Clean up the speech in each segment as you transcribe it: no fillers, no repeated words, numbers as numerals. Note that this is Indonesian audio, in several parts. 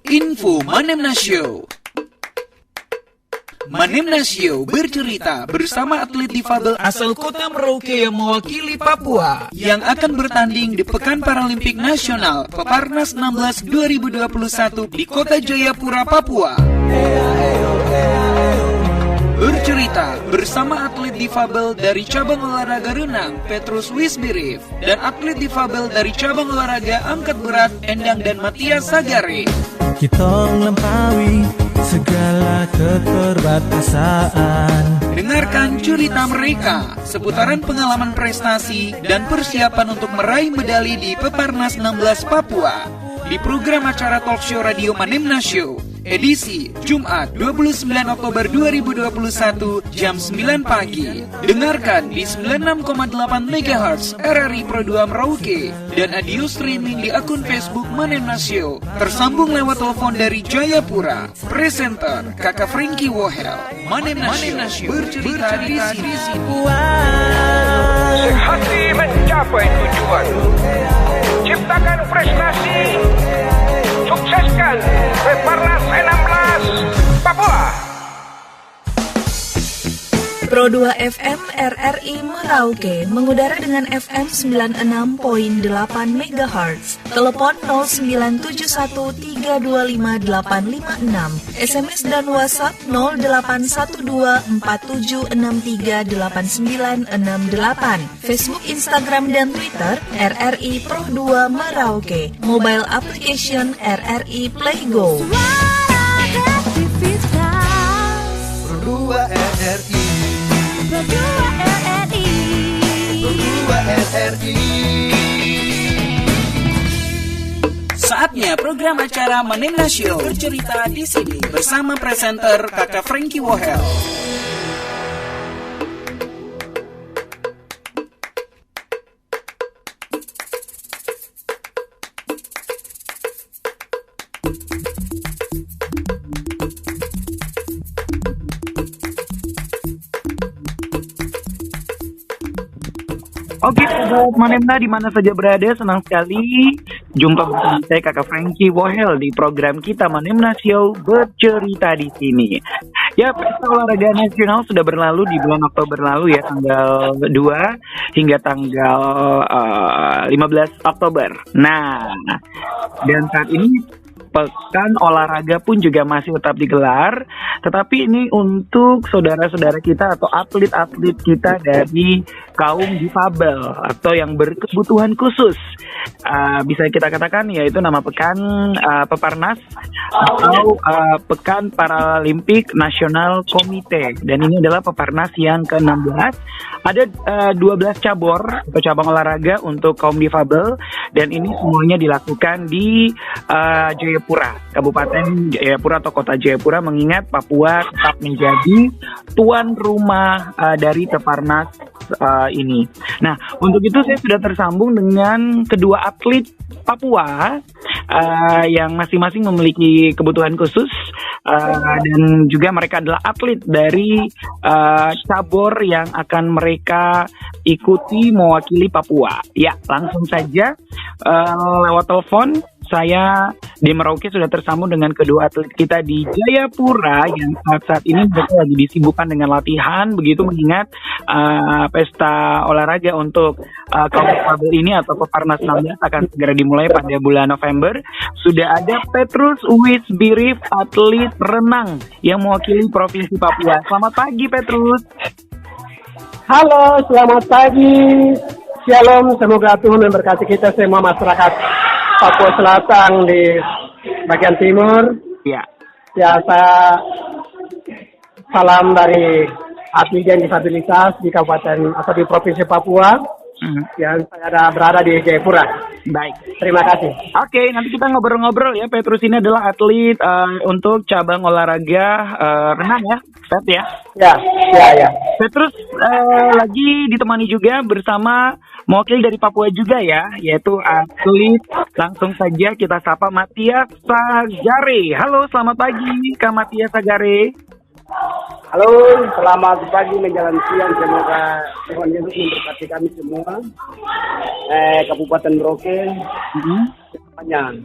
Info Manemna Show. Manemna Show bercerita bersama atlet difabel asal kota Merauke yang mewakili Papua yang akan bertanding di Pekan Paralimpik Nasional Peparnas 16 2021 di kota Jayapura, Papua. Bercerita bersama atlet difabel dari cabang olahraga renang Petrus Wisbirif dan atlet difabel dari cabang olahraga angkat berat Endang dan Matias Sagare. Kita melampaui segala keterbatasan. Dengarkan cerita mereka seputaran pengalaman prestasi dan persiapan untuk meraih medali di Peparnas 16 Papua di program acara talkshow Radio Manemna Show edisi Jumat 29 Oktober 2021 jam 9 pagi. Dengarkan di 96,8 MHz RRI Pro 2 Merauke dan audio streaming di akun Facebook Manemna Show. Tersambung lewat telepon dari Jayapura. Presenter Kakak Frankie Wohel. Manemna Show bercerita di sini. Sehati mencapai tujuan. Ciptakan prestasi. Sukseskan Peparnas 16 Papua. Pro 2 FM RRI Merauke mengudara dengan FM 96.8 MHz. Telepon 09713258556. SMS dan WhatsApp 081247638968. Facebook, Instagram dan Twitter RRI Pro 2 Merauke. Mobile application RRI Playgo. Pro 2 RRI. Saatnya program acara Manemna Show bercerita di sini bersama presenter Kakak Frankie Wohel. Oke, sahabat Manemna di mana saja berada, senang sekali jumpa bersama saya Kakak Frankie Wohel di program kita Manemna Show bercerita di sini. Ya, pesta olahraga nasional sudah berlalu di bulan Oktober lalu ya, tanggal 2 hingga tanggal 15 Oktober. Nah, dan saat ini Pekan olahraga pun juga masih tetap digelar, tetapi ini untuk saudara-saudara kita atau atlet-atlet kita dari kaum difabel atau yang berkebutuhan khusus. Bisa kita katakan yaitu nama Pekan Peparnas atau Pekan Paralimpik Nasional Komite. Dan ini adalah Peparnas yang ke-16. Ada 12 cabur atau cabang olahraga untuk kaum difabel, dan ini semuanya dilakukan di Jayapura, Kabupaten Jayapura atau Kota Jayapura, mengingat Papua tetap menjadi tuan rumah dari Peparnas ini. Nah, untuk itu saya sudah tersambung dengan kedua atlet Papua yang masing-masing memiliki kebutuhan khusus, dan juga mereka adalah atlet dari cabur yang akan mereka ikuti mewakili Papua. Ya, langsung saja lewat telepon saya di Merauke sudah tersambung dengan kedua atlet kita di Jayapura yang saat ini mereka lagi disibukkan dengan latihan, begitu mengingat pesta olahraga untuk kaum difabel ini atau Peparnas 16 akan segera dimulai pada bulan November. Sudah ada Petrus Wisbirif, atlet renang yang mewakili Provinsi Papua. Selamat pagi, Petrus. Halo, selamat pagi. Shalom, semoga Tuhan memberkati kita semua masyarakat Papua Selatan di bagian timur. Ya. Ya, saya salam dari atlet yang disabilitas di Kabupaten atau di Provinsi Papua. Yang saya berada di Jayapura. Baik. Terima kasih. Oke, nanti kita ngobrol-ngobrol ya. Petrus ini adalah atlet untuk cabang olahraga renang ya, Pet ya? Ya. Petrus lagi ditemani juga bersama mewakili dari Papua juga ya, yaitu atlet. Langsung saja kita sapa Matias Sagare. Halo, selamat pagi Kak Matias Sagare. Halo, selamat pagi menjelang siang. Semoga Tuhan Yesus memberkati kami semua. Kabupaten Merauke semuanya.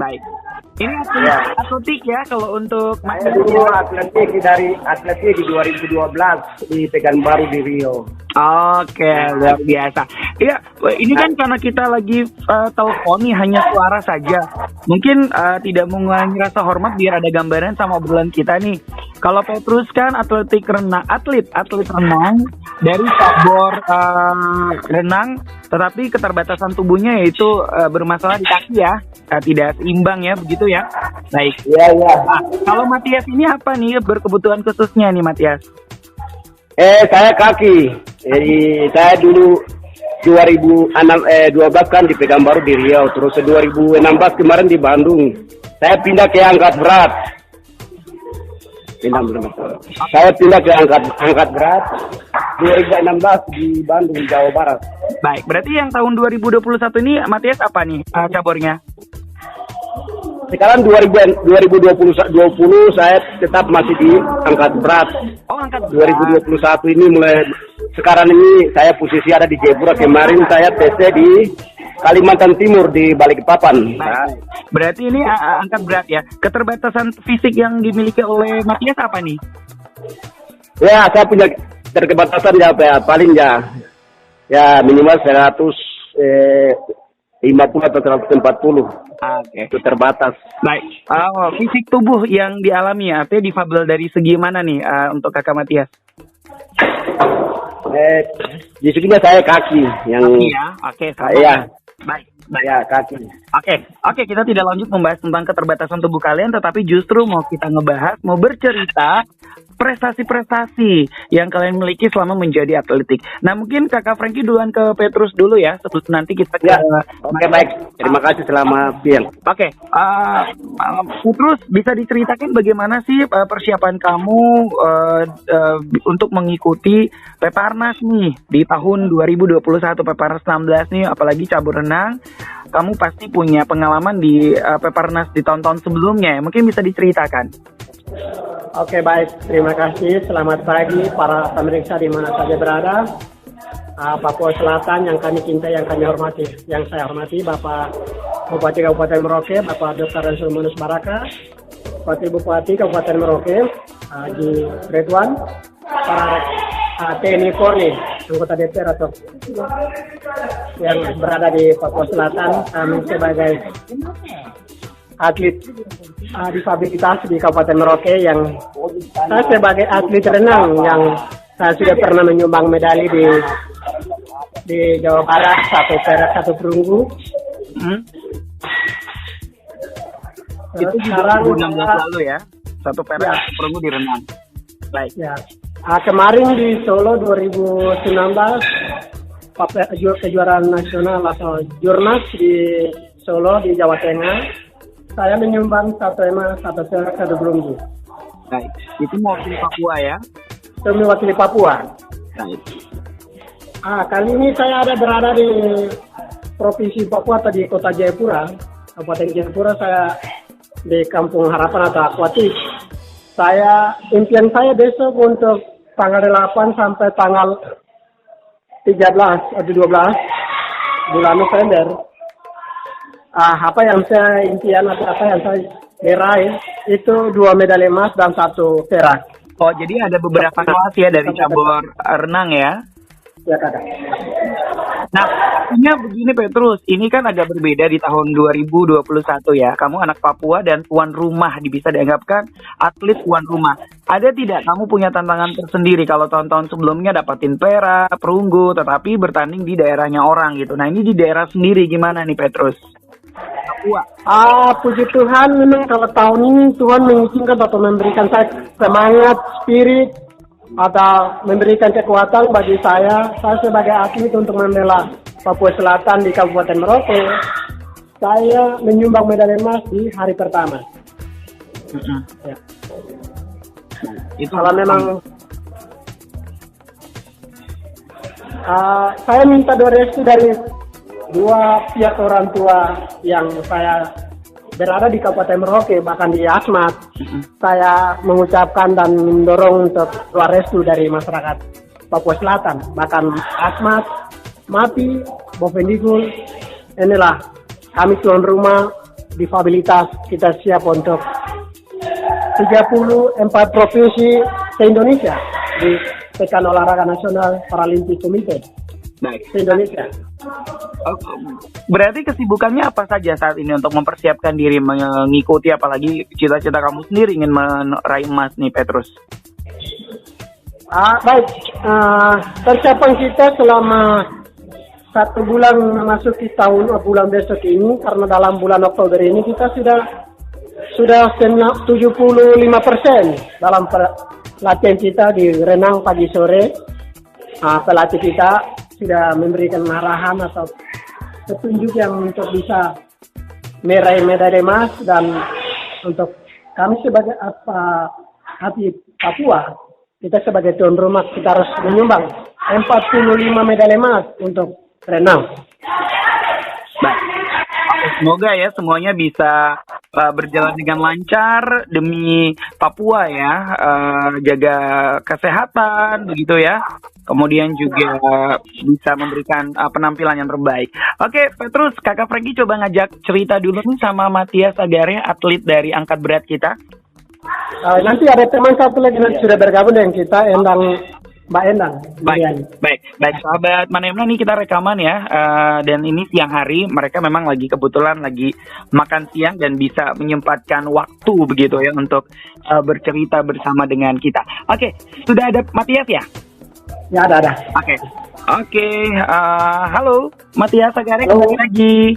Baik. Ini Ya. atletik ya kalau untuk Saya dulu atletik di 2012 di Pekanbaru di Rio. Oke, luar biasa. Iya, ini kan karena kita lagi telepon nih hanya suara saja. Mungkin tidak mengurangi rasa hormat biar ada gambaran sama obrolan kita nih. Kalau Petrus kan atlet renang dari cabur renang, tetapi keterbatasan tubuhnya yaitu bermasalah di kaki ya, tidak seimbang ya, begitu ya. Baik. Iya. Nah, kalau Matias ini apa nih berkebutuhan khususnya nih Matias? Saya kaki. Jadi saya dulu 2012 kan di Pekanbaru di Riau, terus 2016 kemarin di Bandung. Saya pindah ke angkat berat. Saya pindah ke angkat berat 2016 di Bandung, Jawa Barat. Baik, berarti yang tahun 2021 ini Matias apa nih caburnya? Sekarang 2020 saya tetap masih di angkat berat. Oh, angkat berat. 2021 ini mulai sekarang ini saya posisi ada di Jayapura. Kemarin saya TC di Kalimantan Timur di Balikpapan. Nah, berarti ini angkat berat ya. Keterbatasan fisik yang dimiliki oleh Matias apa nih? Ya, saya punya keterbatasan ya paling ya minimal 150 atau 140. Oke. Itu terbatas. Baik. Fisik tubuh yang dialami ya, artinya difabel dari segi mana nih untuk kakak Matias? Di sini saya kaki yang Kaki ya. Oke, sama. Iya. Baik. Ya, kaki. Oke, kita tidak lanjut membahas tentang keterbatasan tubuh kalian, tetapi justru mau kita ngebahas, mau bercerita prestasi-prestasi yang kalian miliki selama menjadi atletik. Nah, mungkin kakak Frankie duluan ke Petrus dulu ya, sebelum nanti kita ke... Ya, oke, baik. Terima kasih, selamat siang. Oke, Petrus bisa diceritakan bagaimana sih persiapan kamu untuk mengikuti Peparnas nih di tahun 2021, Peparnas 16 nih, apalagi cabur renang. Kamu pasti punya pengalaman di Peparnas di tahun-tahun sebelumnya ya, mungkin bisa diceritakan. Oke, baik. Terima kasih. Selamat pagi para pemirsa di mana saja berada. Papua Selatan yang kami cintai, yang kami hormati. Yang saya hormati Bapak Bupati Kabupaten Merauke, Bapak Dr. Rasul Manus Baraka, Wakil Bupati Kabupaten Merauke, Haji Ridwan, para TNI Polri, anggota DPR atau yang berada di Papua Selatan, kami sebagai atlet disabilitas di Kabupaten Merauke, yang saya sebagai atlet renang yang saya sudah pernah menyumbang medali di Jawa Barat, 1 perak 1 perunggu. Itu sekarang 2016 lalu ya, 1 perak 1 perunggu di renang. Baik. Ya. Kemarin di Solo 2019 kejuaraan nasional atau Jurnas di Solo di Jawa Tengah, saya menyumbang 1 emas, 1 perak 1 perunggu. Baik. Itu mewakili Papua ya? Itu mewakili Papua. Baik. Kali ini saya berada di Provinsi Papua atau di Kota Jayapura, Kabupaten Jayapura. Saya di Kampung Harapan atau Aquatik. Impian saya besok untuk tanggal 8 sampai tanggal 13 atau 12 bulan November. Apa yang saya impian atau apa yang saya meraih itu 2 medali emas dan 1 perak. Oh, jadi ada beberapa kelas ya dari cabur renang ya? Ya, Kakak. Nah, artinya begini Petrus, ini kan agak berbeda di tahun 2021 ya. Kamu anak Papua dan tuan rumah, bisa dianggapkan atlet tuan rumah. Ada tidak kamu punya tantangan tersendiri kalau tahun-tahun sebelumnya dapatin perak, perunggu, tetapi bertanding di daerahnya orang gitu. Nah, ini di daerah sendiri gimana nih Petrus? Papua. Puji Tuhan, memang kalau tahun ini Tuhan mengizinkan atau memberikan saya semangat, spirit, atau memberikan kekuatan bagi saya sebagai atlet untuk membela Papua Selatan di Kabupaten Merauke. Saya menyumbang medali emas di hari pertama. Ya. Itu kalau memang saya minta doa restu dari 2 pihak orang tua yang saya berada di Kabupaten Merauke, bahkan di Asmat. Saya mengucapkan dan mendorong untuk doa restu dari masyarakat Papua Selatan, bahkan Asmat, Mati, Bovendigul. Inilah kami tuan rumah difabilitas. Kita siap untuk 34 provinsi se-Indonesia di Pekan Olahraga Nasional Paralimpik Komite Baik. se-Indonesia. Berarti kesibukannya apa saja saat ini untuk mempersiapkan diri mengikuti, apalagi cita-cita kamu sendiri ingin meraih emas nih, Petrus? Baik, persiapan kita selama 1 bulan memasuki bulan besok ini, karena dalam bulan Oktober ini kita sudah 75% dalam latihan kita di renang pagi sore. Pelatih kita sudah memberikan arahan atau petunjuk yang untuk bisa meraih medali emas, dan untuk kami sebagai hati Papua, kita sebagai tuan rumah kita harus menyumbang 45 medali emas untuk renang. Baik. Semoga ya semuanya bisa berjalan dengan lancar demi Papua ya, jaga kesehatan begitu ya. Kemudian juga bisa memberikan penampilan yang terbaik. Oke, Petrus, Kakak Frankie coba ngajak cerita dulu nih sama Matias Agare, atlet dari angkat berat kita. Nanti ada teman satu lagi nanti sudah bergabung dengan kita, Mbak Endang. Baik, sahabat Manemna, nih kita rekaman ya, dan ini siang hari, mereka memang kebetulan lagi makan siang dan bisa menyempatkan waktu begitu ya untuk bercerita bersama dengan kita. Oke, sudah ada Matias ya? Ya, ada. Oke, halo Matias Agare, kembali lagi.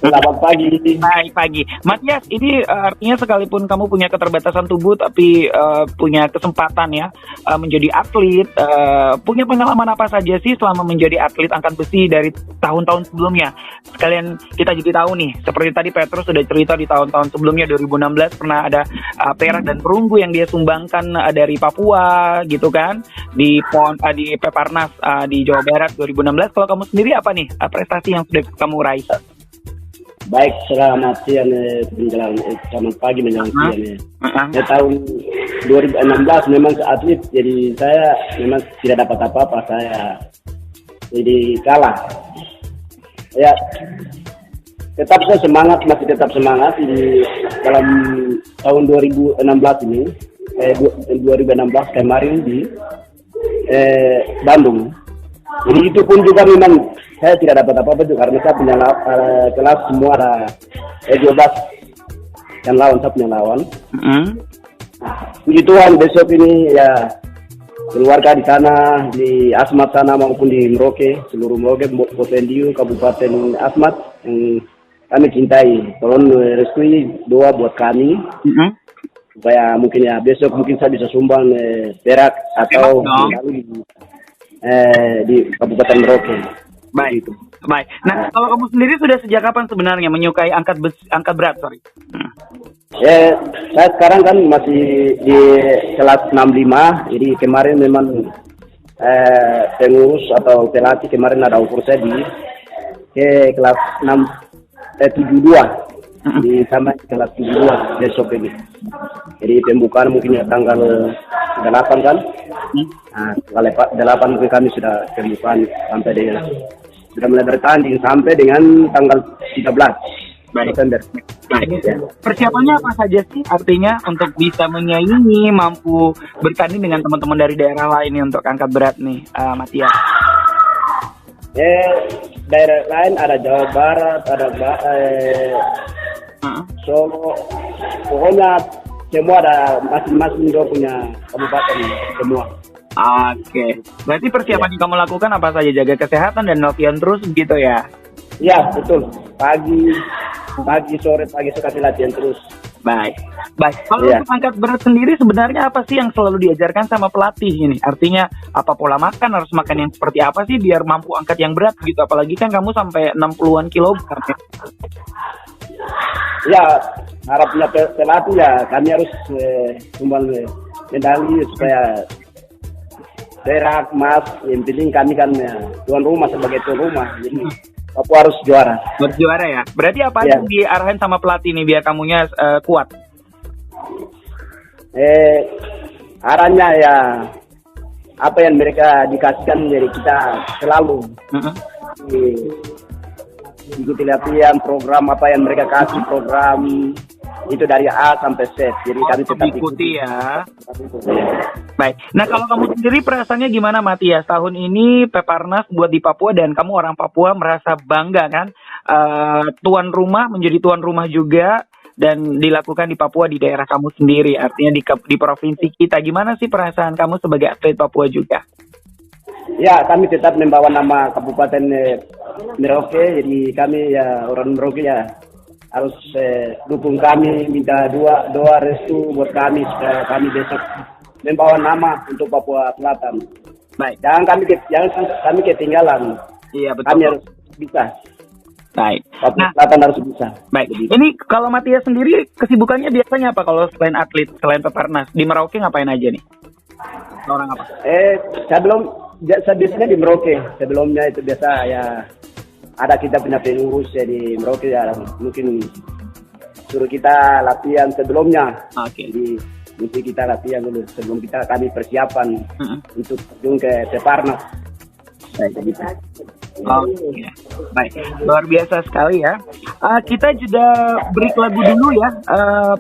Selamat pagi. Baik, pagi. Matias, ini artinya sekalipun kamu punya keterbatasan tubuh tapi punya kesempatan ya menjadi atlet, punya pengalaman apa saja sih selama menjadi atlet angkat besi dari tahun-tahun sebelumnya? Sekalian kita jadi tahu nih, seperti tadi Petrus sudah cerita di tahun-tahun sebelumnya, 2016 pernah ada perak dan perunggu yang dia sumbangkan dari Papua gitu kan, di Peparnas di Jawa Barat 2016. Kalau kamu sendiri apa nih prestasi yang sudah kamu raih? Baik, selamat siang selamat pagi menjelang siang. Tahun 2016 memang atlet, jadi saya memang tidak dapat apa-apa, saya jadi kalah. Ya, saya masih tetap semangat di dalam tahun 2016 ini, 2016 kemarin di Bandung. Jadi itu pun juga memang saya tidak dapat apa-apa juga, karena saya punya kelas semua ada 12 yang lawan, saya punya lawan. Puji Tuhan besok ini ya keluarga di sana, di Asmat sana maupun di Merauke, seluruh Merauke, Posendiu, Kabupaten Asmat yang kami cintai. Tolong restui doa buat kami. Supaya mungkin ya besok mungkin saya bisa sumbang perak atau di Kabupaten Merauke. Baik. Nah, kalau kamu sendiri sudah sejak kapan sebenarnya menyukai angkat berat? Saya sekarang kan masih di kelas 65. Jadi kemarin memang pengurus atau pelatih kemarin ada ukur saya di kelas 72. Di sama kelas 72 besok ini. Jadi pembukaan mungkin ya tanggal 8 kan. Tanggal 8 mungkin kami sudah pembukaan sampai dengan sudah mulai bertanding sampai dengan tanggal 13 November. Ya. Persiapannya apa saja sih artinya untuk bisa menyaingi, mampu bertanding dengan teman-teman dari daerah lain nih untuk angkat berat nih, Matias? Daerah lain ada Jawa Barat, ada Solo, pokoknya semua ada masing-masing dia punya kabupaten semua. Oke, berarti persiapan yang kamu lakukan apa saja? Jaga kesehatan dan latihan terus begitu ya? Iya, betul. Pagi, sore, kasih latihan terus. Baik. Kalau untuk angkat berat sendiri sebenarnya apa sih yang selalu diajarkan sama pelatih ini? Artinya apa pola makan, harus makan yang seperti apa sih biar mampu angkat yang berat gitu? Apalagi kan kamu sampai 60-an kilo ya? Ya, harapnya pelatih ya kami harus sumbang medali supaya perak, emas. Yang penting kami kan tuan rumah, sebagai tuan rumah. Jadi Papua harus juara. Berjuara ya? Berarti apa yang diarahin sama pelatih nih biar kamunya kuat? Arahnya ya apa yang mereka dikasihkan dari kita selalu. ikuti latihan, program apa yang mereka kasih, program itu dari A sampai Z. Jadi kami tetap ikuti ya. Baik. Nah, kalau kamu sendiri perasaannya gimana, Matias? Tahun ini Peparnas buat di Papua dan kamu orang Papua merasa bangga kan? Tuan rumah, menjadi tuan rumah juga dan dilakukan di Papua, di daerah kamu sendiri, artinya di provinsi kita. Gimana sih perasaan kamu sebagai atlet Papua juga? Ya, kami tetap membawa nama Kabupaten Merauke. Jadi kami ya orang Merauke ya harus dukung kami, minta doa restu buat kami supaya kami besok membawa nama untuk Papua Selatan. Baik. Jangan kami ketinggalan. Iya, betul. Kami harus bisa. Baik. Papua Selatan harus bisa. Baik. Ini kalau Matias sendiri kesibukannya biasanya apa kalau selain atlet, selain Peparnas? Di Merauke ngapain aja nih? Orang apa? Saya biasanya di Merauke. Sebelumnya itu biasa ya ada kita punya pengurus ya di Merauke ya, mungkin suruh kita latihan sebelumnya. Oke. Jadi mesti kita latihan dulu sebelum kami persiapan untuk terjun ke Peparnas. Oke. Baik, luar biasa sekali ya. Kita juga break lagu dulu ya,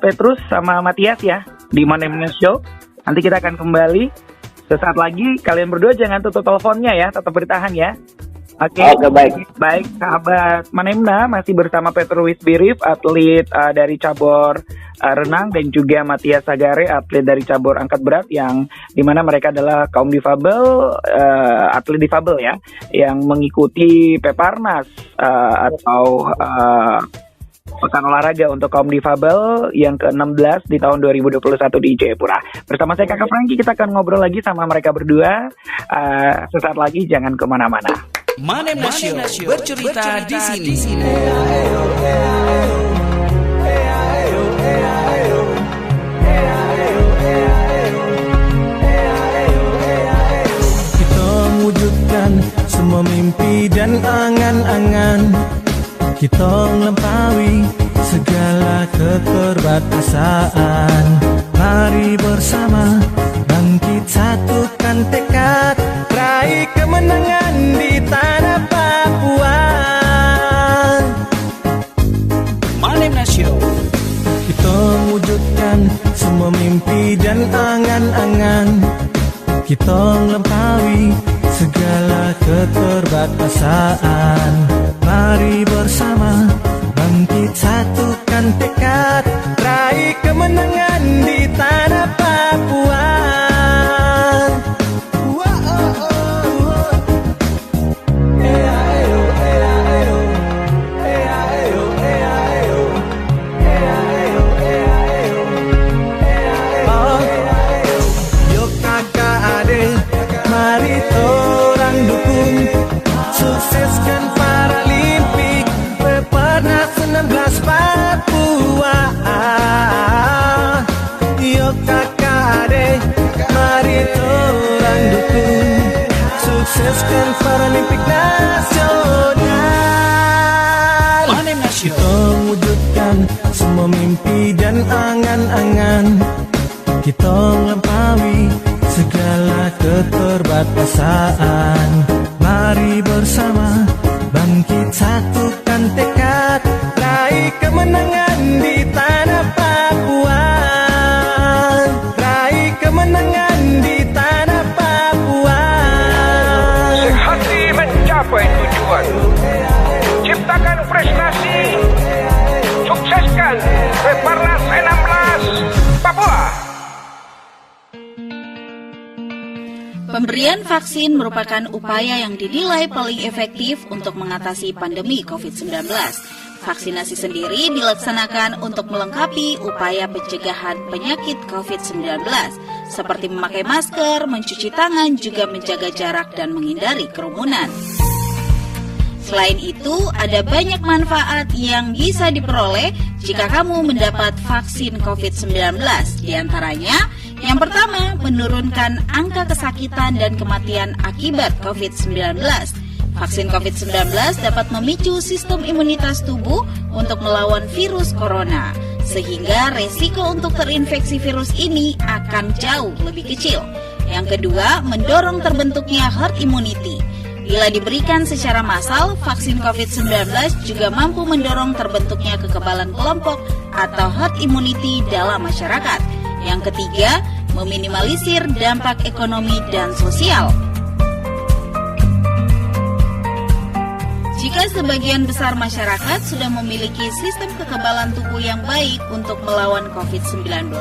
Petrus sama Matias ya di Manemna Show. Nanti kita akan kembali sesaat lagi. Kalian berdua jangan tutup teleponnya ya, tetap bertahan ya. Oke, baik. Baik, sahabat Manemna masih bersama Petrus Birif, atlet dari cabur renang, dan juga Matias Sagare, atlet dari cabur angkat berat, yang dimana mereka adalah kaum difabel, atlet difabel ya, yang mengikuti Peparnas atau Pekan Olahraga untuk kaum difabel yang ke-16 di tahun 2021 di Jayapura. Bersama saya Kakak Franky, kita akan ngobrol lagi sama mereka berdua sesaat lagi, jangan kemana-mana. Manemna Show, bercerita di sini. Kita wujudkan semua mimpi dan angan-angan. Kita melampaui segala keterbatasan. Mari bersama bangkit, satukan tekad, raih kemenangan di tanah Papua. Manemna Show. Kita wujudkan semua mimpi dan angan-angan. Kita melampaui segala keterbatasan. Mari bersama bangkit, satukan tekad, raih kemenangan di tanah Papua. Yuk kakak adik, mari torang dukung, sukseskan Paralimpik Peparnas 16 Papua. Yuk kakak adik, mari torang dukung, sukseskan Paralimpik nasional. Manemna Show. Kita wujudkan semua mimpi dan angan-angan. Kita melampaui segala keterbatasan. Mari bersama bangkit, satukan tekad, raih kemenangan di tanah Papua. Raih kemenangan di tanah Papua. Sehati mencapai tujuan. Ciptakan prestasi. Sukseskan Peparnas 16 Papua. Pemberian vaksin merupakan upaya yang dinilai paling efektif untuk mengatasi pandemi COVID-19. Vaksinasi sendiri dilaksanakan untuk melengkapi upaya pencegahan penyakit COVID-19, seperti memakai masker, mencuci tangan, juga menjaga jarak dan menghindari kerumunan. Selain itu, ada banyak manfaat yang bisa diperoleh jika kamu mendapat vaksin COVID-19. Di antaranya, yang pertama, menurunkan angka kesakitan dan kematian akibat COVID-19. Vaksin COVID-19 dapat memicu sistem imunitas tubuh untuk melawan virus corona, sehingga resiko untuk terinfeksi virus ini akan jauh lebih kecil. Yang kedua, mendorong terbentuknya herd immunity. Bila diberikan secara massal, vaksin COVID-19 juga mampu mendorong terbentuknya kekebalan kelompok atau herd immunity dalam masyarakat. Yang ketiga, meminimalisir dampak ekonomi dan sosial. Jika sebagian besar masyarakat sudah memiliki sistem kekebalan tubuh yang baik untuk melawan COVID-19,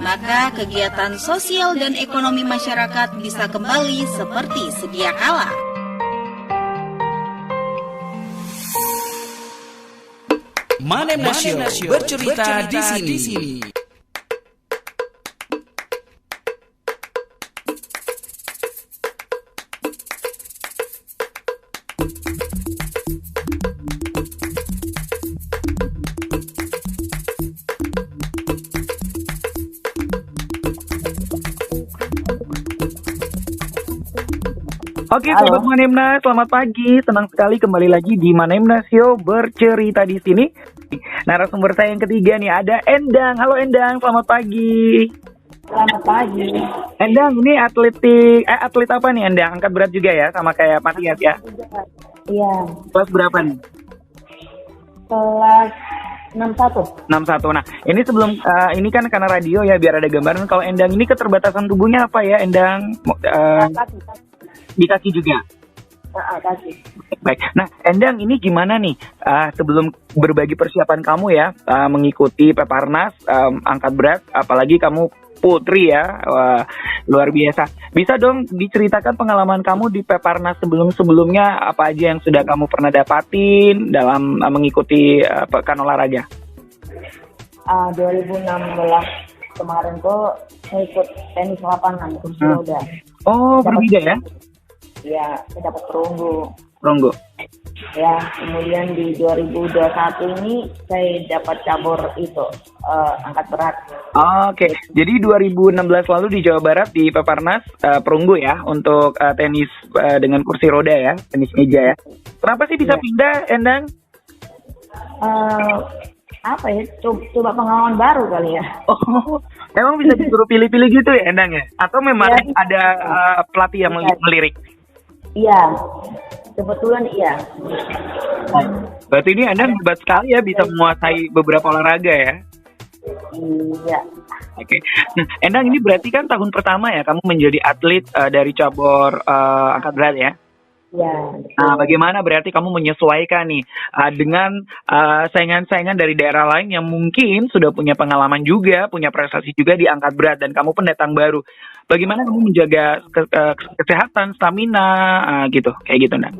maka kegiatan sosial dan ekonomi masyarakat bisa kembali seperti sedia kala. Manemna Show bercerita di sini. Oke, Sobat Manemna, selamat pagi. Senang sekali kembali lagi di Manemna Show bercerita di sini. Narasumber saya yang ketiga nih ada Endang. Halo Endang, selamat pagi. Selamat pagi. Endang, ini atlet apa nih Endang? Angkat berat juga ya, sama kayak Matias ya? Iya. Kelas berapa nih? Kelas 61. 61. Nah, ini sebelum ini kan karena radio ya, biar ada gambaran. Kalau Endang ini keterbatasan tubuhnya apa ya, Endang? Di kaki juga? Kaki. Baik. Nah, Endang ini gimana nih sebelum berbagi persiapan kamu ya mengikuti Peparnas angkat berat, apalagi kamu putri ya, luar biasa. Bisa dong diceritakan pengalaman kamu di Peparnas sebelumnya, apa aja yang sudah kamu pernah dapatin dalam mengikuti pekan olahraga? 2016 kemarin tuh saya ikut tenis lapangan kursi roda. Oh, berbeda ya? Iya, saya dapat perunggu. Ya, kemudian di 2021 ini saya dapat cabur itu angkat berat. Oke. Jadi 2016 lalu di Jawa Barat di Peparnas perunggu ya untuk tenis dengan kursi roda ya, tenis meja ya. Kenapa sih bisa pindah, Endang? Apa ya? Coba pengalaman baru kali ya. Oh, emang bisa disuruh pilih-pilih gitu ya, Endang ya? Atau memang ada pelatih yang melirik? Iya. Kebetulan iya. Berarti ini Anda hebat sekali ya, bisa menguasai beberapa olahraga ya? Iya. Oke. Nah, Endang ini berarti kan tahun pertama ya kamu menjadi atlet dari cabur angkat berat ya? Iya. Nah, bagaimana berarti kamu menyesuaikan nih dengan saingan-saingan dari daerah lain yang mungkin sudah punya pengalaman juga, punya prestasi juga di angkat berat, dan kamu pendatang baru. Bagaimana kamu menjaga kesehatan, stamina, gitu, kayak gitu, Nang?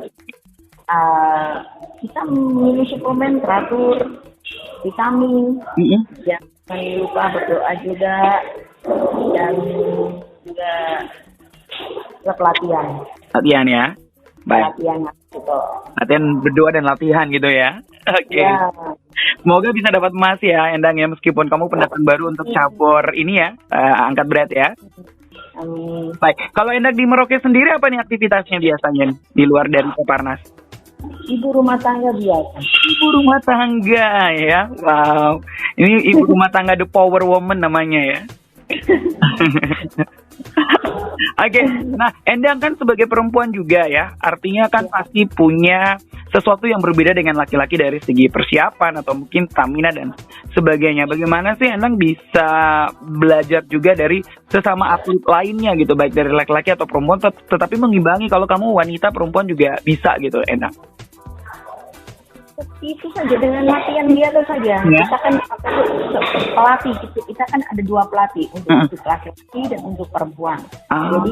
Kita minum suplemen teratur, vitamin, jangan lupa berdoa juga, dan juga latihan. Latihan ya? Baik. Latihan berdoa dan latihan gitu ya? Oke. Ya. Semoga bisa dapat emas ya, Endang ya, meskipun kamu pendatang baru untuk cabur ini ya, angkat berat ya. Baik, kalau Endang di Merauke sendiri apa nih aktivitasnya biasanya nih, di luar dari Peparnas? Ibu rumah tangga biasa. Ibu rumah tangga ya, wow. Ini ibu rumah tangga the power woman namanya ya. Oke, nah Endang kan sebagai perempuan juga ya, artinya kan pasti punya sesuatu yang berbeda dengan laki-laki dari segi persiapan atau mungkin stamina dan sebagainya. Bagaimana sih Endang bisa belajar juga dari sesama atlet lainnya gitu, baik dari laki-laki atau perempuan, tetapi mengimbangi kalau kamu wanita perempuan juga bisa gitu, Endang? Itu saja, dengan latihan biasa saja. Ya. Kita kan pelatih, kita kan ada 2 pelatih untuk laki-laki dan untuk perempuan. Jadi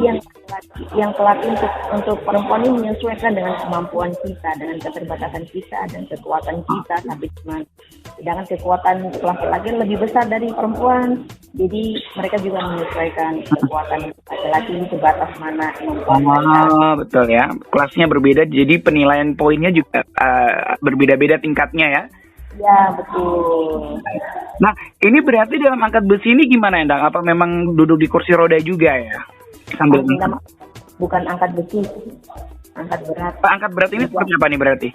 yang pelatih untuk perempuan ini menyesuaikan dengan kemampuan kita, dengan keterbatasan kita dan kekuatan kita. Tapi sedangkan kekuatan untuk laki-laki lebih besar dari perempuan. Jadi mereka juga menyesuaikan kekuatan laki-laki ini sebatas mana kemampuan. Betul ya. Kelasnya berbeda, jadi penilaian poinnya juga berbeda-beda tingkatnya ya. Ya, betul. Nah, ini berarti dalam angkat besi ini gimana, Endang? Apa memang duduk di kursi roda juga ya? Sambil bukan angkat besi, angkat berat. Angkat berat ini seperti apa nih berarti?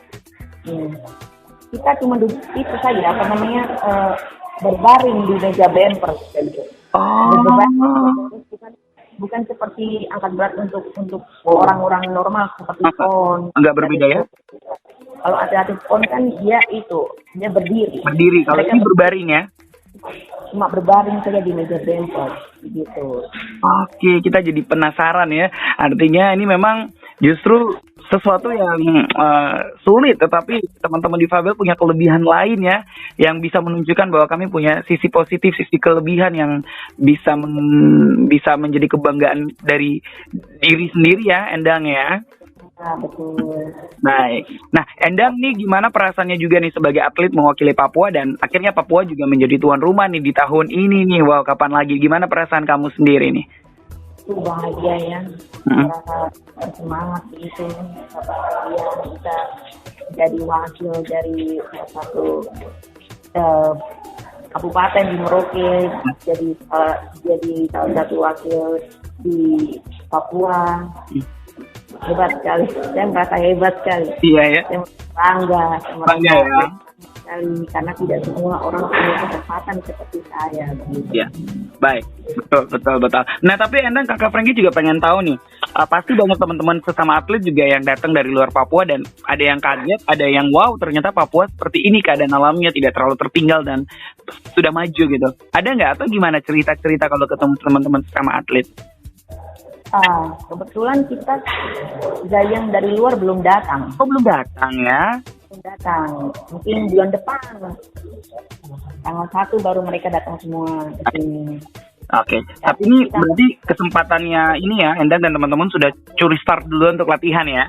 Kita cuma duduk itu saja, berbaring di meja bemper. bukan seperti angkat berat untuk orang-orang normal seperti pon. Enggak berbeda ya? Kalau atlet pon kan dia berdiri. Berdiri, kalau ini berbaring ya? Cuma berbaring saja di meja bentol gitu. Oke, kita jadi penasaran ya. Artinya ini memang justru sesuatu yang sulit, tetapi teman-teman difabel punya kelebihan lain ya, yang bisa menunjukkan bahwa kami punya sisi positif, sisi kelebihan yang bisa menjadi kebanggaan dari diri sendiri ya, Endang ya. Nah, betul. Baik. Nah, Endang nih gimana perasaannya juga nih sebagai atlet mewakili Papua dan akhirnya Papua juga menjadi tuan rumah nih di tahun ini nih. Wow, kapan lagi? Gimana perasaan kamu sendiri nih? Itu bahagia ya, merasa bersemangat gitu, bahagia kita jadi wakil dari satu kabupaten di Merauke, jadi salah satu wakil di Papua. Hebat sekali, saya merasa hebat sekali. Iya ya. Saya bangga ya. Sekali karena tidak semua orang punya kesempatan seperti saya. Gitu. Ya, baik, betul. Nah, tapi Endang, Kakak Frankie juga pengen tahu nih, pasti banyak teman-teman sesama atlet juga yang datang dari luar Papua dan ada yang kaget, ada yang wow, ternyata Papua seperti ini keadaan alamnya, tidak terlalu tertinggal dan sudah maju gitu. Ada nggak atau gimana cerita-cerita kalau ketemu teman-teman sesama atlet? Kebetulan kita yang dari luar belum datang. Oh, belum datang ya? Belum datang. Mungkin bulan depan. Tanggal 1 baru mereka datang semua ke sini. Oke. Tapi ini berarti kesempatannya ini ya, Endang dan teman-teman sudah curi start dulu untuk latihan ya?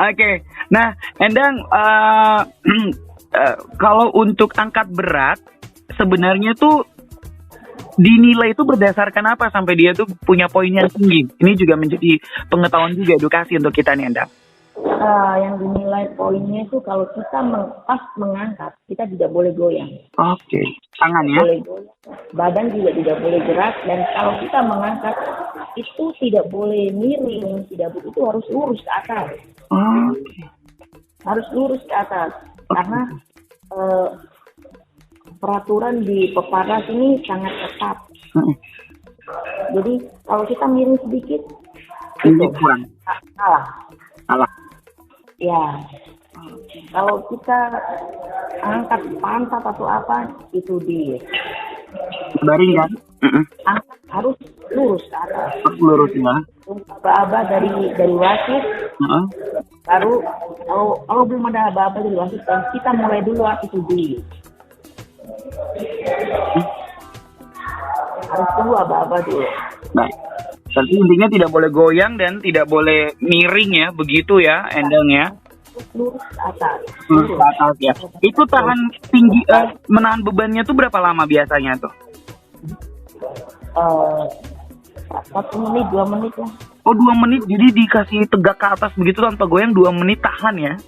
Oke. Nah, Endang, kalau untuk angkat berat, sebenarnya tuh dinilai itu berdasarkan apa sampai dia tuh punya poin yang tinggi? Ini juga menjadi pengetahuan juga, edukasi untuk kita nih, Endang. Yang dinilai poinnya itu kalau kita pas mengangkat, kita tidak boleh goyang. Oke. Tangan ya? Boleh goyang. Badan juga tidak boleh gerak, dan kalau kita mengangkat itu tidak boleh miring, itu harus lurus ke atas. Oke. Harus lurus ke atas, karena peraturan di peparnas ini sangat ketat. Jadi kalau kita miring sedikit, itu kurang. Salah. Ya. Kalau kita angkat pantat atau apa, itu di baring kan? Angkat harus lurus ke atas. Lurus ya. Aba-aba dari wasit. Baru kalau belum ada aba-aba dari wasit, kita mulai dulu itu di. Harus tunggu aba-aba dulu. Baik. Berarti intinya tidak boleh goyang dan tidak boleh miring ya, begitu ya, Endang ya? Lurus ke atas. Lurus ke atas ya. Itu tahan tinggi, menahan bebannya tuh berapa lama biasanya tuh? 1 menit, 2 menit lah. Oh, 2 menit, jadi dikasih tegak ke atas begitu tanpa goyang, 2 menit tahan ya?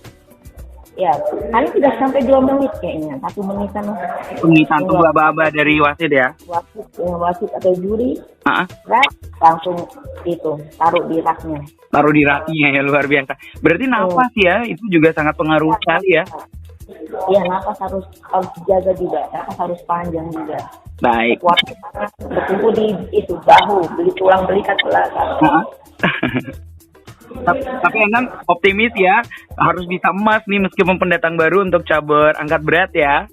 Ya, paling tidak sampai 2 menit kayaknya, 1 menitan. Pengisian tunggu aba-aba dari wasit ya? Wasit atau juri, langsung itu, taruh di raknya. Taruh di raknya ya, luar biasa. Berarti nafas ya, itu juga sangat pengaruh sekali ya? Iya, nafas harus dijaga juga, nafas harus panjang juga. Baik. Waktu bertumbuh di itu bahu, tulang belikat belakang. Tapi Endang optimis ya, harus bisa emas nih meskipun pendatang baru untuk cabur angkat berat ya.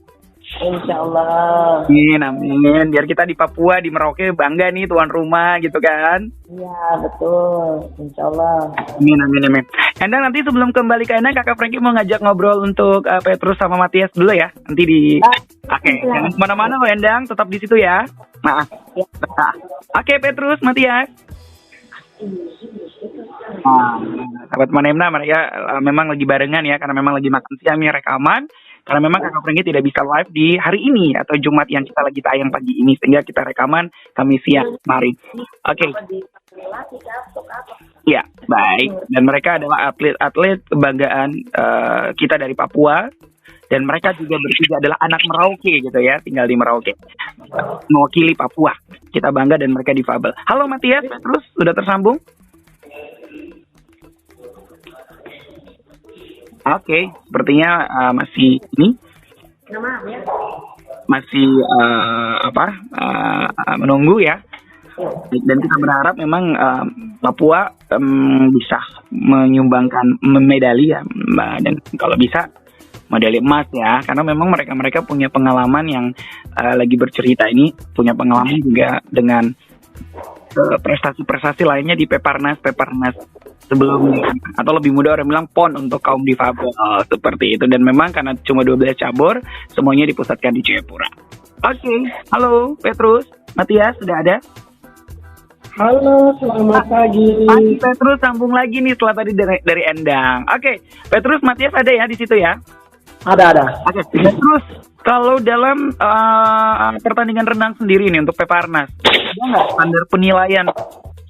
Insyaallah. Amin. Biar kita di Papua, di Merauke bangga nih tuan rumah gitu kan. Iya, betul. Insyaallah. Amin. Endang, nanti sebelum kembali ke Endang, Kakak Frankie mau ngajak ngobrol untuk Petrus sama Matias dulu ya. Nanti di Oke, jangan kemana-mana loh Endang, tetap di situ ya. Oke, Petrus, Matias. Sahabat Manemna, mereka memang lagi barengan ya, karena memang lagi makan siang nih, rekaman. Karena memang Kakak Frankie tidak bisa live di hari ini atau Jumat yang kita lagi tayang pagi ini, sehingga kita rekaman Kamis siang kemarin. Oke. Ya, baik. Dan mereka adalah atlet-atlet kebanggaan kita dari Papua. Dan mereka juga bertiga adalah anak Merauke gitu ya, tinggal di Merauke. Mewakili Papua. Kita bangga dan mereka difabel. Halo Matias, Petrus, sudah tersambung? Oke, sepertinya masih ini. masih menunggu ya. Dan kita berharap memang Papua bisa menyumbangkan medali ya, dan kalau bisa medali emas ya, karena memang mereka punya pengalaman yang lagi bercerita ini, punya pengalaman juga dengan prestasi-prestasi lainnya di Peparnas sebelumnya, atau lebih mudah orang bilang PON untuk kaum difabel seperti itu. Dan memang karena cuma 12 cabur, semuanya dipusatkan di Jayapura. Oke, halo Petrus, Matias sudah ada? Halo, selamat pagi. Pagi Petrus, sambung lagi nih setelah tadi dari Endang. Oke, Petrus, Matias ada ya di situ ya? Ada. Oke, Petrus, kalau dalam pertandingan renang sendiri nih untuk Peparnas, ada nggak standar penilaian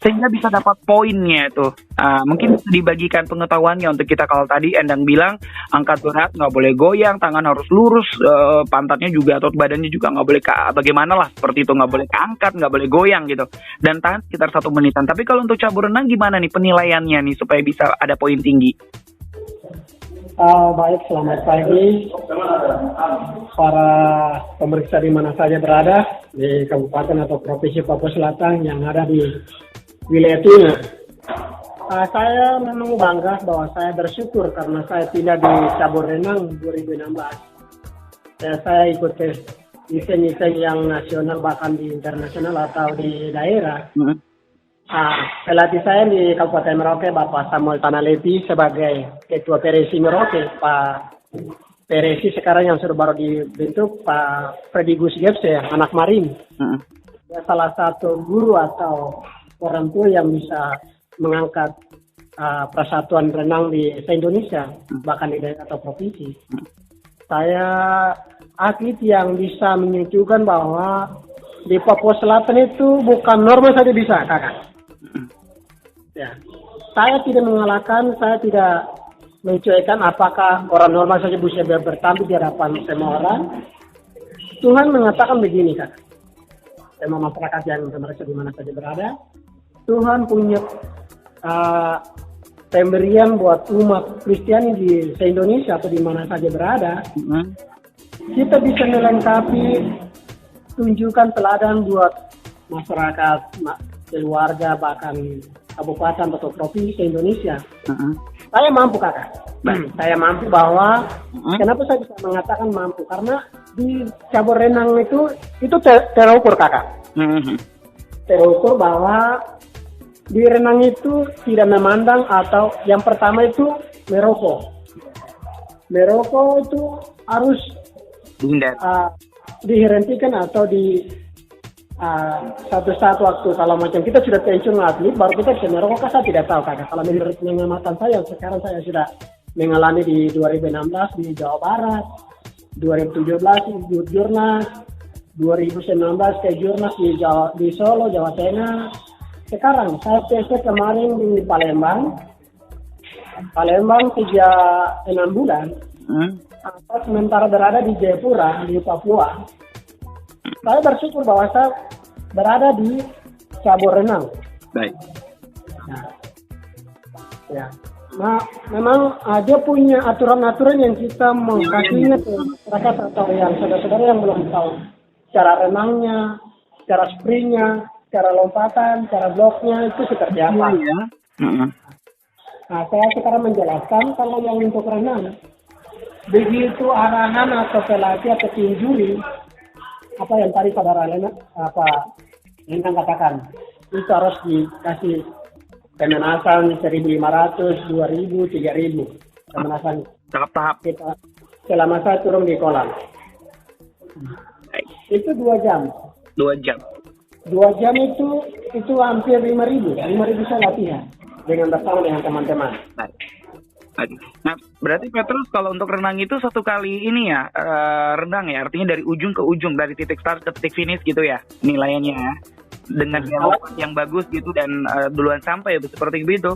sehingga bisa dapat poinnya itu? Mungkin bisa dibagikan pengetahuannya untuk kita. Kalau tadi Endang bilang angkat berat nggak boleh goyang, tangan harus lurus, pantatnya juga atau badannya juga nggak boleh bagaimana lah seperti itu, nggak boleh keangkat, nggak boleh goyang gitu, dan tahan sekitar 1 menitan. Tapi kalau untuk cabur renang gimana nih penilaiannya nih supaya bisa ada poin tinggi? Baik, selamat pagi para pemeriksa di mana saja berada di Kabupaten atau Provinsi Papua Selatan yang ada di wilayah Tuna. Saya memang bangga bahwa saya bersyukur karena saya pindah di cabur renang 2016. Saya ikut event-event yang nasional bahkan di internasional atau di daerah. Pelatih saya di Kabupaten Merauke, Bapak Samuel Tanalepi sebagai Ketua Peresi Merauke. Pak Peresi sekarang yang sudah baru dibentuk, Pak Freddy Gusgepse, anak Marin. Dia salah satu guru atau orang tua yang bisa mengangkat persatuan renang di se-Indonesia, bahkan di daerah atau provinsi. Saya atlet yang bisa menunjukkan bahwa di Papua Selatan itu bukan normal saja bisa, kakak. Ya, saya tidak mengalahkan, saya tidak mencuekan apakah orang normal saja bisa bertampil di hadapan semua orang. Tuhan mengatakan begini, kak. Semua masyarakat yang mereka di mana saja berada, Tuhan punya pemberian buat umat Kristiani di se-Indonesia atau di mana saja berada. Kita bisa melengkapi, tunjukkan teladan buat masyarakat, keluarga, bahkan kabupaten atau provinsi Indonesia. Saya mampu, kakak. Saya mampu bahwa kenapa saya bisa mengatakan mampu, karena di cabur renang itu terukur, kakak. Terukur bahwa di renang itu tidak memandang, atau yang pertama itu merokok. Merokok itu harus dihentikan atau satu-satu waktu. Kalau macam kita sudah pensiun atlet, baru kita bisa merokok. Saya tidak tahu, kakak. Kalau menurut pengamatan saya, sekarang saya sudah mengalami di 2016 di Jawa Barat, 2017 di Jurnas, 2019 ke Jurnas di Solo, Jawa Tengah. Sekarang saya tes kemarin di Palembang 6 bulan. Sementara berada di Jayapura, di Papua. Saya bersyukur bahwa saya berada di cabur renang. Baik. Ya. Nah, memang dia punya aturan-aturan yang kita mau kasihnya ke masyarakat atau yang saudara-saudara yang belum tahu cara renangnya, cara sprintnya, cara lompatan, cara bloknya itu seperti apa. Nah, saya sekarang menjelaskan kalau yang untuk renang, begitu arahan atau pelatih atau tim juri, apa yang tadi saudara Lena katakan, itu harus dikasih pemanasan 1.500, 2.000, 3.000 pemanasan tahap-tahap kita selama saya turun di kolam. Itu 2 jam. 2 jam. 2 jam itu hampir 5.000 saya latihan bersama dengan teman-teman. Baik. Nah, berarti Petrus kalau untuk renang itu 1 kali ini ya, renang ya, artinya dari ujung ke ujung, dari titik start ke titik finish gitu ya, nilainya ya, dengan yang bagus gitu dan duluan sampai seperti itu.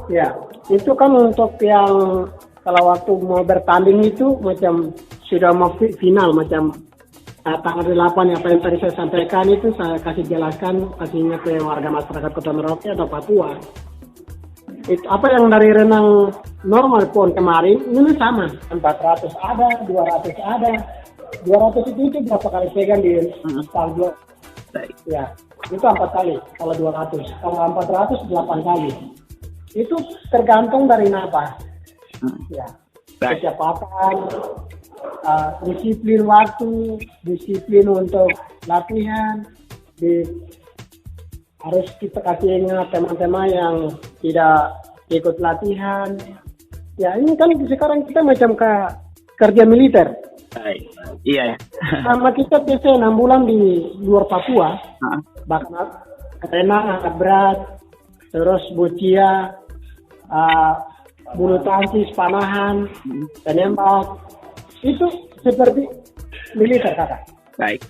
Ya, itu kan untuk yang kalau waktu mau bertanding itu macam sudah mau final, macam tanggal 8 apa yang tadi saya sampaikan itu saya kasih jelaskan, kasih ingat ke warga masyarakat Kota Merauke atau Papua. Itu apa yang dari renang normal pun kemarin ini sama, 400 ada, 200 ada, 200 itu berapa kali pegang di saldo? Ya, itu 4 kali kalau 200. Kalau 400 8 kali. Itu tergantung dari napas. Ya, kecepatan, disiplin waktu, disiplin untuk latihan. Harus kita kasih ingat teman-teman yang tidak ikut latihan. Ya, ini kan sekarang kita macam kerja militer. Iya ya. Sama kita biasa 6 bulan di luar Papua, bahkan renang, angkat berat, terus bucia, bulu tangkis, panahan, penembak, itu seperti militer kakak. Baik.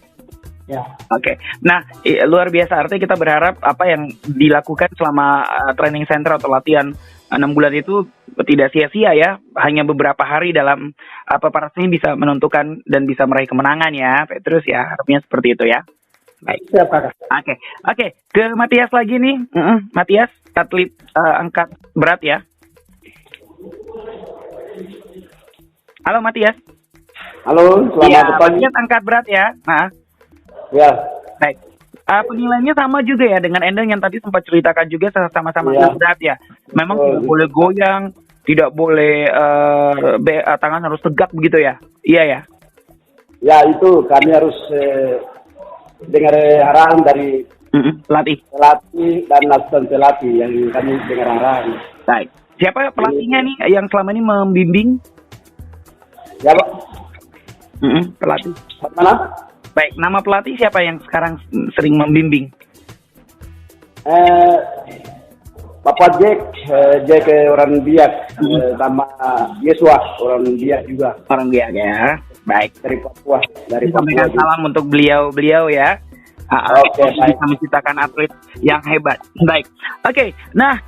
Ya. Oke. Nah, luar biasa. Artinya kita berharap apa yang dilakukan selama training center atau latihan 6 bulan itu tidak sia-sia ya. Hanya beberapa hari dalam Peparnas bisa menentukan dan bisa meraih kemenangan ya, Petrus ya. Harapnya seperti itu ya. Baik. Siap kakak. Oke. Ke Matias lagi nih. Matias, atlet angkat berat ya. Halo Matias. Halo, selamat pagi. Matias angkat berat ya. Ya. Baik. Penilaiannya sama juga ya dengan Endang yang tadi sempat ceritakan juga sama-sama berat ya. Memang tidak boleh goyang, tidak boleh tangan harus tegak begitu ya. Iya ya. Ya itu kami harus dengar arahan dari pelatih dan asisten pelatih yang kami dengar arahan. Baik. Siapa pelatihnya nih yang selama ini membimbing? Ya Pak. Pelatih. Mana? Baik, nama pelatih siapa yang sekarang sering membimbing? Bapak Jack orang Biak, sama Yesua orang Biak juga. Orang Biak ya, baik. Dari Papua. Sampaikan salam untuk beliau ya. Oke, bisa menciptakan atlet yang hebat. Baik, oke. Nah,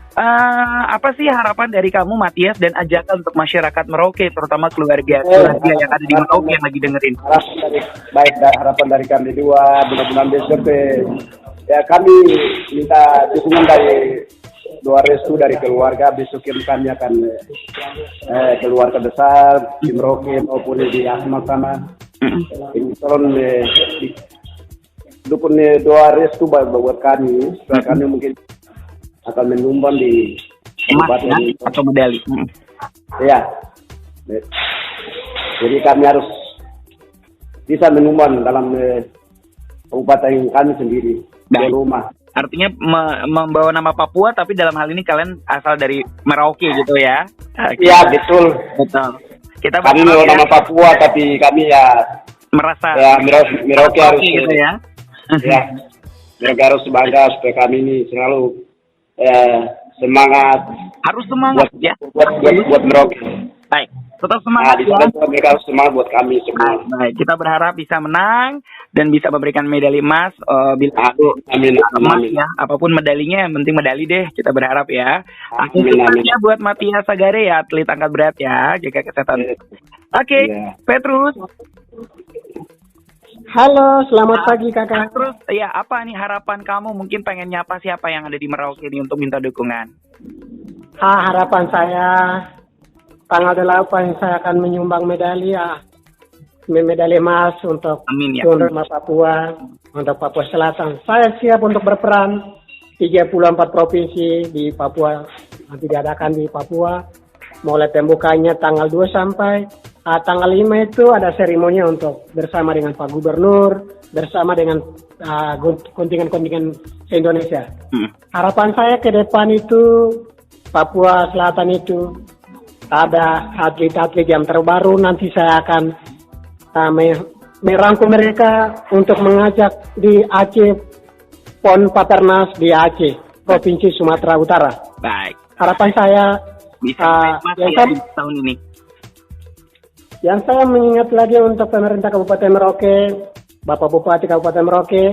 apa sih harapan dari kamu Matias dan ajakan untuk masyarakat Merauke, terutama keluarga yang ada di Merauke yang lagi dengerin? Harapan dari kami dua, mudah-mudahan besok ya kami minta dukungan dari doa restu dari keluarga. Besok kami akan keluarga besar di Merauke maupun di Asmat sana. Ini tolong dukung doa restu buat kami supaya kami mungkin akan menyumbang di emas ya, atau medali. Ya. Jadi kami harus bisa menyumbang dalam kabupaten kami sendiri di rumah. Artinya membawa nama Papua, tapi dalam hal ini kalian asal dari Merauke gitu ya? Iya betul. Kita kami membawa nama Papua, tapi kami merasa Merauke harus gitu ya. Ya, mereka harus bangga supaya kami ini selalu semangat. Harus semangat ya. Buat Merauke. Baik, tetap semangat ya. Mereka harus semangat buat kami semua. Baik, kita berharap bisa menang dan bisa memberikan medali emas. Amin. Ya, apapun medalinya, yang penting medali deh. Kita berharap ya. Amin. Buat Matias Sagare ya, atlet angkat berat ya, jaga kesehatan. Oke, Petrus. Halo, selamat pagi kakak. Terus ya apa nih harapan kamu? Mungkin pengen nyapa siapa yang ada di Merauke ini untuk minta dukungan? Harapan saya tanggal 8 saya akan menyumbang medali emas untuk tuan rumah Papua, untuk Papua Selatan. Saya siap untuk berperan 34 provinsi di Papua, nanti diadakan di Papua. Mulai pembukanya tanggal 2 sampai tanggal 5 itu ada seremoni untuk bersama dengan Pak Gubernur, bersama dengan kontingen-kontingen se-Indonesia. Harapan saya ke depan itu Papua Selatan itu ada atlet-atlet yang terbaru. Nanti saya akan merangkum mereka untuk mengajak di Aceh, PON Peparnas di Aceh, Provinsi Sumatera Utara. Baik. Harapan saya bisa tahun ini. Yang saya mengingat lagi untuk pemerintah Kabupaten Merauke, Bapak Bupati Kabupaten Merauke,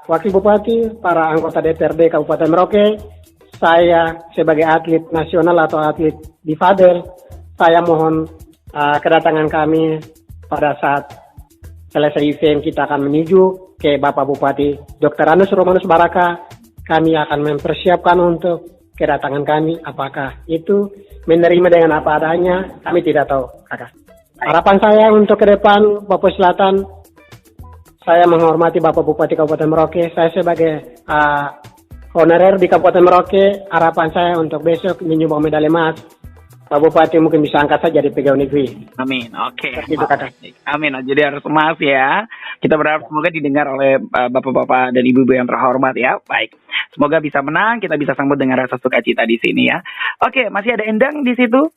Wakil Bupati, para anggota DPRD Kabupaten Merauke, saya sebagai atlet nasional atau atlet difabel, saya mohon kedatangan kami pada saat selesai event kita akan menuju ke Bapak Bupati Dr. Anus Romanus Baraka. Kami akan mempersiapkan untuk kedatangan kami, apakah itu menerima dengan apa adanya, kami tidak tahu, kakak. Harapan saya untuk ke depan Papua Selatan, saya menghormati Bapak Bupati Kabupaten Merauke. Saya sebagai honorer di Kabupaten Merauke, harapan saya untuk besok menyumbang medali emas. Pak Bupati mungkin bisa angkat saja di pegawai negeri. Amin. Oke. Itu kata. Amin. Jadi harus emas ya. Kita berharap semoga didengar oleh bapak-bapak dan ibu-ibu yang terhormat ya. Baik. Semoga bisa menang. Kita bisa sambut dengan rasa sukacita di sini ya. Oke. Masih ada Endang di situ?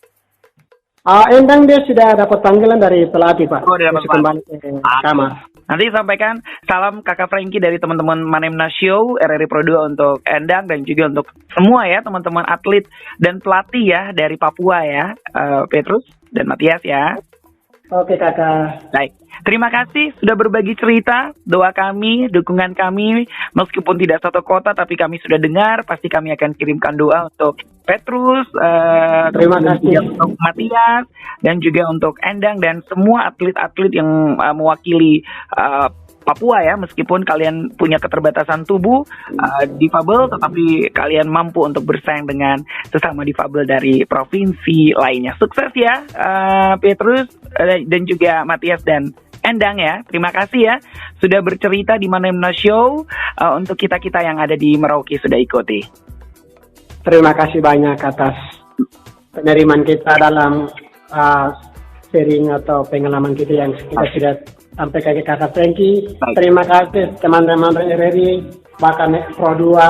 Endang dia sudah dapat panggilan dari pelatih, Pak. Oh, dia dapat kembali ke kamar. Nanti sampaikan salam Kakak Frankie dari teman-teman Manemna Show, RRI Pro 2 untuk Endang dan juga untuk semua ya teman-teman atlet dan pelatih ya dari Papua ya, Petrus dan Matias ya. Oke Kakak. Baik, terima kasih sudah berbagi cerita, doa kami, dukungan kami, meskipun tidak satu kota tapi kami sudah dengar, pasti kami akan kirimkan doa untuk Petrus, terima kasih untuk Matias dan juga untuk Endang dan semua atlet-atlet yang mewakili Papua ya, meskipun kalian punya keterbatasan tubuh difabel, tetapi kalian mampu untuk bersaing dengan sesama difabel dari provinsi lainnya. Sukses ya Petrus dan juga Matias dan Endang ya. Terima kasih ya sudah bercerita di Manemna Show untuk kita-kita yang ada di Merauke sudah ikuti. Terima kasih banyak atas penerimaan kita dalam sharing atau pengalaman kita yang kita sudah sampaikan ke Kakak Frankie. Terima kasih teman-teman RRI, bahkan Pro 2,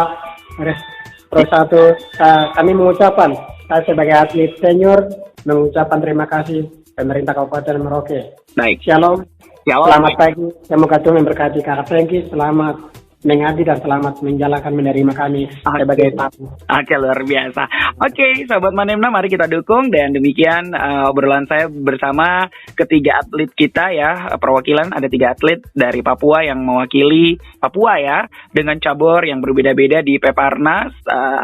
Pro 1. Kami mengucapkan, saya sebagai atlet senior, mengucapkan terima kasih pemerintah Kabupaten Merauke. Baik. Shalom. Selamat pagi. Semoga Tuhan memberkati Kakak Frankie. Selamat mengabdi dan selamat menjalankan menerima kami sebagai tamu. Oke, luar biasa. Oke, sahabat Manemna, mari kita dukung dan demikian obrolan saya bersama ketiga atlet kita ya, perwakilan ada 3 atlet dari Papua yang mewakili Papua ya, dengan cabur yang berbeda-beda di Peparnas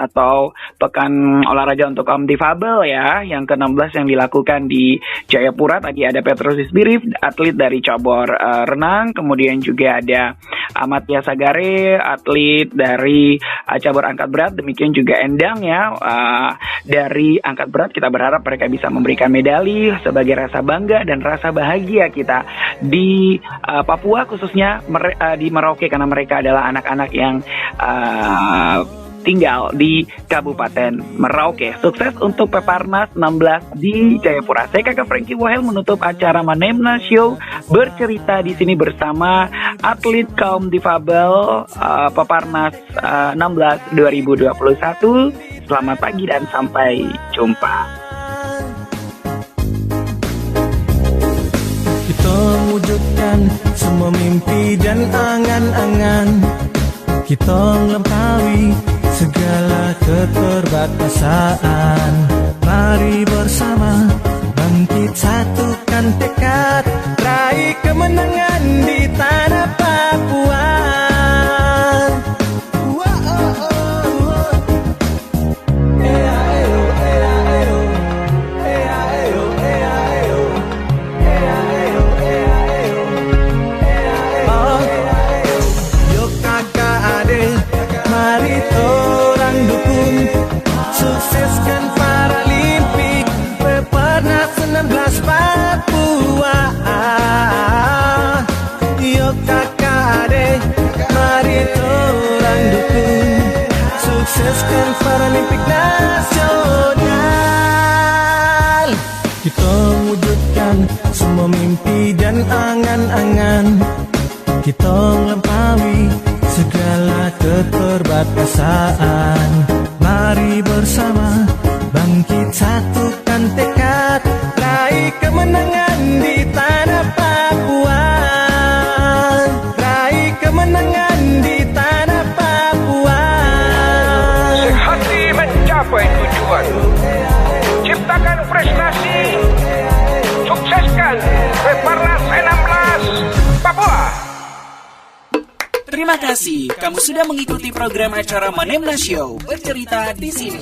atau Pekan Olahraga untuk Kaum Difabel ya, yang ke-16 yang dilakukan di Jayapura. Tadi ada Petrus Isbirif, atlet dari cabur renang, kemudian juga ada Matias Sagare, atlet dari cabur angkat berat, demikian juga Endang ya dari angkat berat. Kita berharap mereka bisa memberikan medali sebagai rasa bangga dan rasa bahagia kita di Papua, khususnya di Merauke, karena mereka adalah anak-anak yang tinggal di Kabupaten Merauke. Sukses untuk Peparnas 16 di Jayapura. Saya Kakak Frankie Wahel menutup acara Manemna Show, bercerita di sini bersama atlet kaum difabel Peparnas 16 2021. Selamat pagi dan sampai jumpa. Kita wujudkan semua mimpi dan angan-angan. Kita melampaui segala keterbatasan. Mari bersama bangkit, satukan tekad, raih kemenangan di tanah Papua. Sukseskan Paralimpik Peparnas 16 Papua. Yuk kakak adek, mari torang dukung. Sukseskan Paralimpik nasional. Kita wujudkan semua mimpi dan angan-angan. Kita melampaui segala keterbatasan. Mari bersama bangkit, satukan tekad, raih kemenangan di tanah Papua. Raih kemenangan di tanah Papua. Sehati mencapai tujuan, ciptakan prestasi, sukseskan Peparnas 16 Papua. Terima kasih, kamu sudah mengikuti program acara Manemna Show, bercerita di sini.